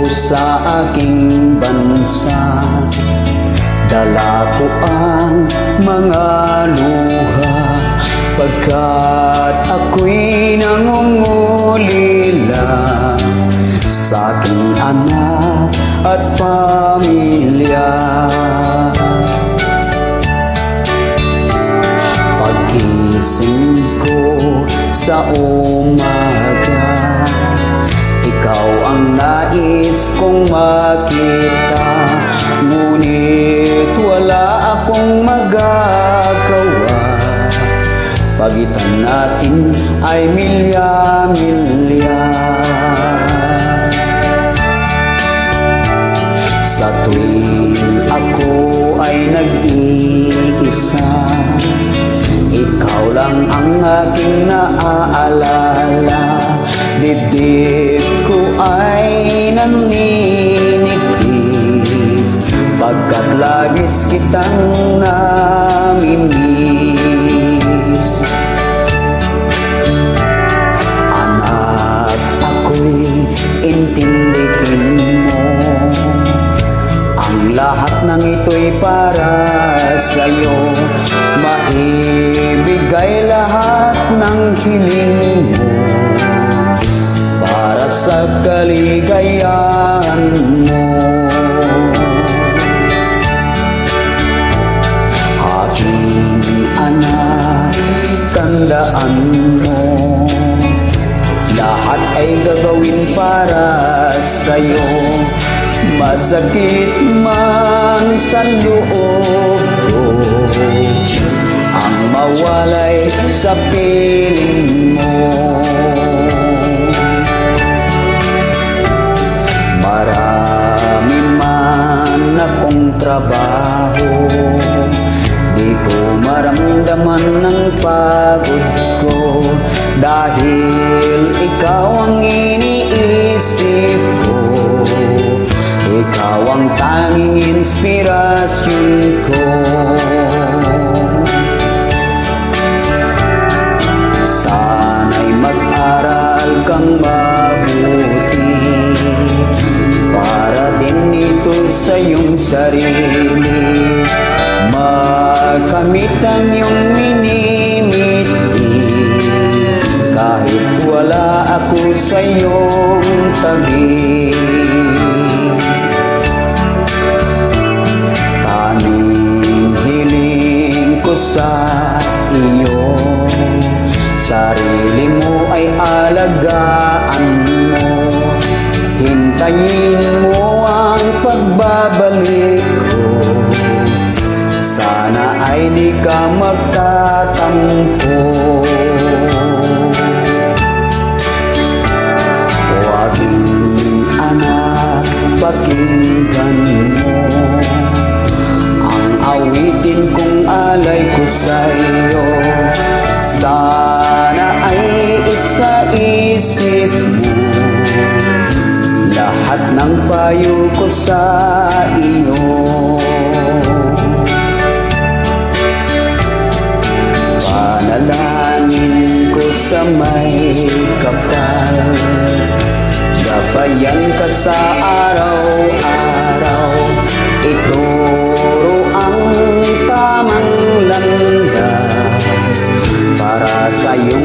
sa aking bansa. Dala ko ang mga luha, pagkat ako'y nangungulila sa aking anak at pamilya. Pagising ko sa umaga, ikaw ang nais kong makita, ngunit wala akong magagawa. Pagitan natin ay milya-milya. Sa tuwing ako ay nag-iisa, ikaw lang ang aking naaalala. Bibig ko ay nanininig, pagkat labis kitang namimiss. Anak, ako'y intindihin mo, ang lahat ng ito'y para sa'yo. Maibigay lahat ng hiling mo para sa kaligayahan mo. Aking anak, tandaan mo, lahat ay gagawin para sa'yo. Masakit man sa loob ko ang mawalay sa piling mo. Marami man akong trabaho, di ko maramdaman ng pagod ko, dahil ikaw ang iniisip ko. Ikaw ang tanging inspirasyon ko. Sana'y mag-aral kang mabuti, para din ito sa iyong sarili, makamit ang iyong minimiti, kahit wala ako sa iyong tabi. Sa iyo, sarili mo ay alagaan mo, hintayin mo ang pagbabalik ko. Sana ay di ka magtatampo. Aking anak, pakinggan mo ang awitin kong alay ko sa iyo. Sana ay isa-isip mo lahat ng payo ko sa iyo. Panalangin ko sa may kapal, gabayan ka sa araw-araw, ituro ang tamang landas para sa iyong